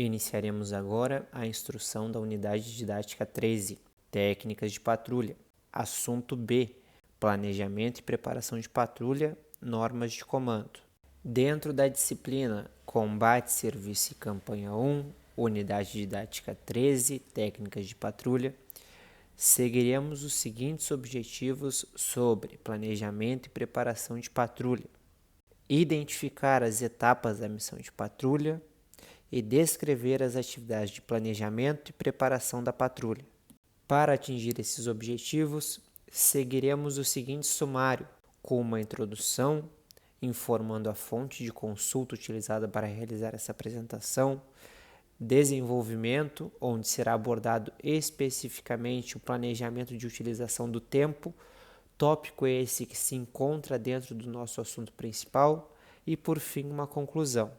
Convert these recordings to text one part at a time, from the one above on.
Iniciaremos agora a instrução da unidade didática 13, Técnicas de Patrulha. Assunto B, Planejamento e Preparação de Patrulha, Normas de Comando. Dentro da disciplina Combate, Serviço e Campanha 1, unidade didática 13, Técnicas de Patrulha, seguiremos os seguintes objetivos sobre planejamento e preparação de patrulha: identificar as etapas da missão de patrulha e descrever as atividades de planejamento e preparação da patrulha. Para atingir esses objetivos, seguiremos o seguinte sumário, com uma introdução, informando a fonte de consulta utilizada para realizar essa apresentação, desenvolvimento, onde será abordado especificamente o planejamento de utilização do tempo, tópico esse que se encontra dentro do nosso assunto principal, e por fim uma conclusão.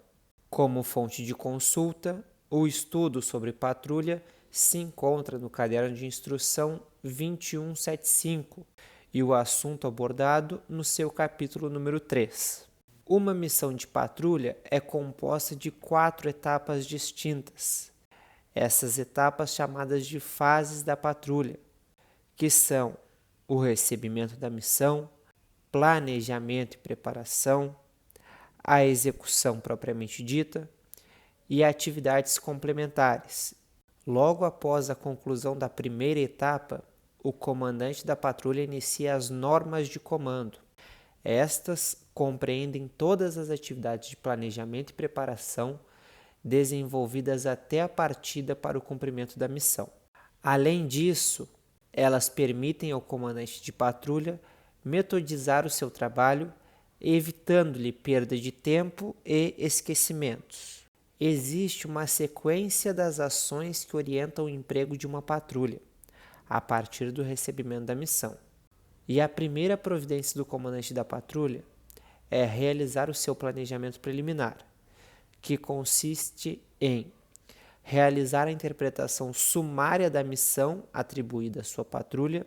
Como fonte de consulta, o estudo sobre patrulha se encontra no caderno de instrução 2175 e o assunto abordado no seu capítulo número 3. Uma missão de patrulha é composta de 4 etapas distintas. Essas etapas chamadas de fases da patrulha, que são o recebimento da missão, planejamento e preparação, a execução propriamente dita e atividades complementares. Logo após a conclusão da primeira etapa, o comandante da patrulha inicia as normas de comando. Estas compreendem todas as atividades de planejamento e preparação desenvolvidas até a partida para o cumprimento da missão. Além disso, elas permitem ao comandante de patrulha metodizar o seu trabalho, evitando-lhe perda de tempo e esquecimentos. Existe uma sequência das ações que orientam o emprego de uma patrulha, a partir do recebimento da missão. E a primeira providência do comandante da patrulha é realizar o seu planejamento preliminar, que consiste em realizar a interpretação sumária da missão atribuída à sua patrulha,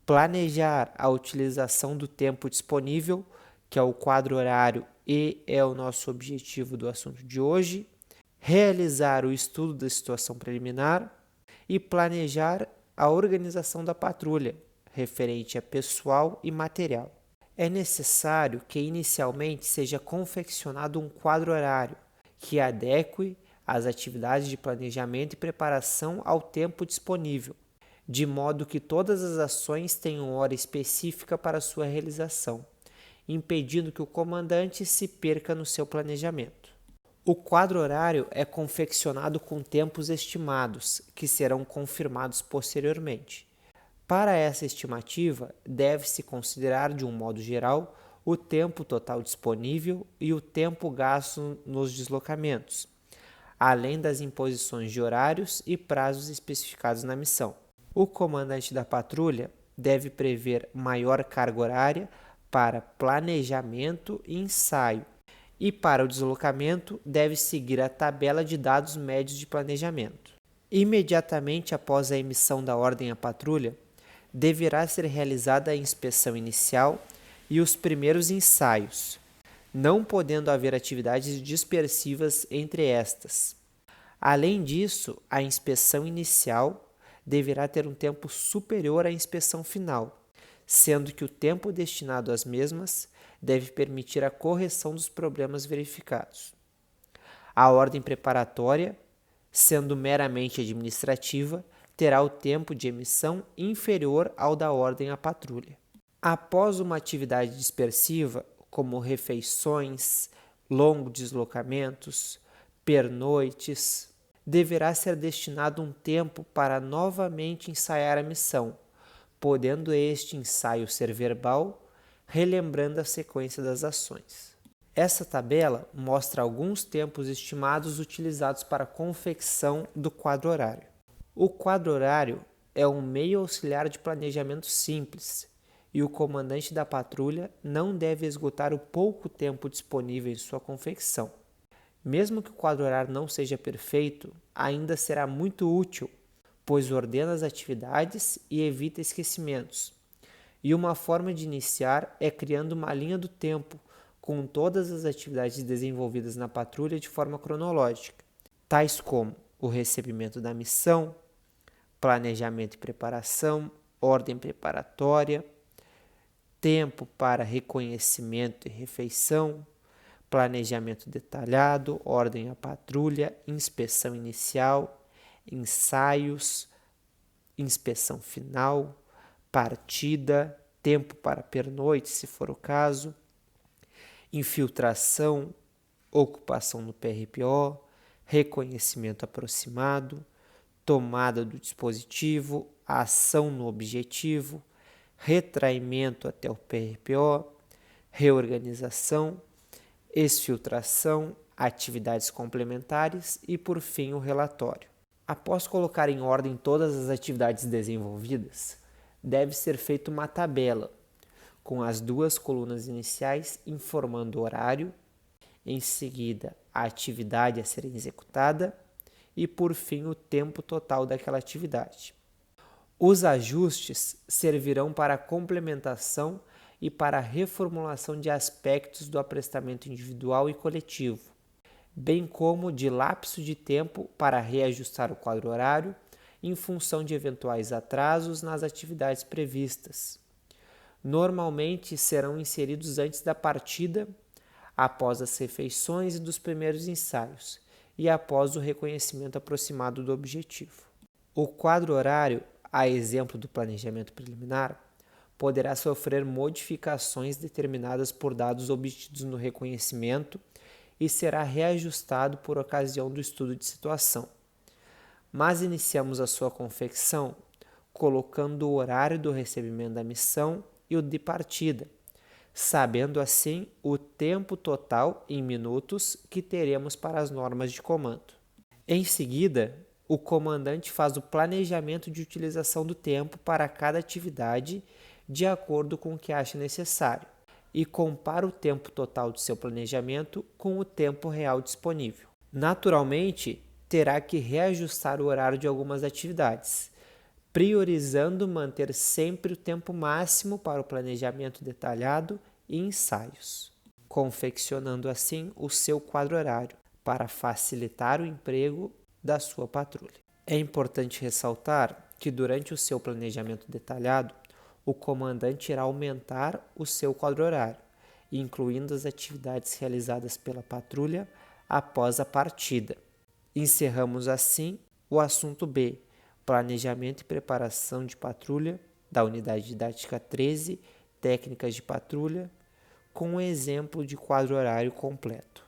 planejar a utilização do tempo disponível, que é o quadro horário e é o nosso objetivo do assunto de hoje, realizar o estudo da situação preliminar e planejar a organização da patrulha, referente a pessoal e material. É necessário que inicialmente seja confeccionado um quadro horário que adeque as atividades de planejamento e preparação ao tempo disponível, de modo que todas as ações tenham hora específica para sua realização, impedindo que o comandante se perca no seu planejamento. O quadro horário é confeccionado com tempos estimados, que serão confirmados posteriormente. Para essa estimativa, deve-se considerar, de um modo geral, o tempo total disponível e o tempo gasto nos deslocamentos, além das imposições de horários e prazos especificados na missão. O comandante da patrulha deve prever maior carga horária para planejamento e ensaio, e para o deslocamento deve seguir a tabela de dados médios de planejamento. Imediatamente após a emissão da ordem à patrulha, deverá ser realizada a inspeção inicial e os primeiros ensaios, não podendo haver atividades dispersivas entre estas. Além disso, a inspeção inicial deverá ter um tempo superior à inspeção final, sendo que o tempo destinado às mesmas deve permitir a correção dos problemas verificados. A ordem preparatória, sendo meramente administrativa, terá o tempo de emissão inferior ao da ordem à patrulha. Após uma atividade dispersiva, como refeições, longos deslocamentos, pernoites, deverá ser destinado um tempo para novamente ensaiar a missão, podendo este ensaio ser verbal, relembrando a sequência das ações. Essa tabela mostra alguns tempos estimados utilizados para a confecção do quadro horário. O quadro horário é um meio auxiliar de planejamento simples e o comandante da patrulha não deve esgotar o pouco tempo disponível em sua confecção. Mesmo que o quadro horário não seja perfeito, ainda será muito útil, pois ordena as atividades e evita esquecimentos. E uma forma de iniciar é criando uma linha do tempo com todas as atividades desenvolvidas na patrulha de forma cronológica. tais como o recebimento da missão, planejamento e preparação, ordem preparatória, tempo para reconhecimento e refeição, planejamento detalhado, ordem à patrulha, inspeção inicial, ensaios, inspeção final, partida, tempo para pernoite, se for o caso, infiltração, ocupação no PRPO, reconhecimento aproximado, tomada do dispositivo, ação no objetivo, retraimento até o PRPO, reorganização, exfiltração, atividades complementares e, por fim, o relatório. Após colocar em ordem todas as atividades desenvolvidas, deve ser feita uma tabela, com as 2 colunas iniciais informando o horário, em seguida a atividade a ser executada e, por fim, o tempo total daquela atividade. Os ajustes servirão para a complementação e para a reformulação de aspectos do aprestamento individual e coletivo, bem como de lapso de tempo para reajustar o quadro horário em função de eventuais atrasos nas atividades previstas. Normalmente serão inseridos antes da partida, após as refeições e dos primeiros ensaios, e após o reconhecimento aproximado do objetivo. O quadro horário, a exemplo do planejamento preliminar, poderá sofrer modificações determinadas por dados obtidos no reconhecimento e será reajustado por ocasião do estudo de situação. Mas iniciamos a sua confecção colocando o horário do recebimento da missão e o de partida, sabendo assim o tempo total em minutos que teremos para as normas de comando. Em seguida, o comandante faz o planejamento de utilização do tempo para cada atividade de acordo com o que acha necessário e compara o tempo total do seu planejamento com o tempo real disponível. Naturalmente, terá que reajustar o horário de algumas atividades, priorizando manter sempre o tempo máximo para o planejamento detalhado e ensaios, confeccionando assim o seu quadro horário para facilitar o emprego da sua patrulha. É importante ressaltar que durante o seu planejamento detalhado, o comandante irá aumentar o seu quadro horário, incluindo as atividades realizadas pela patrulha após a partida. Encerramos assim o assunto B, planejamento e preparação de patrulha da unidade didática 13, técnicas de patrulha, com um exemplo de quadro horário completo.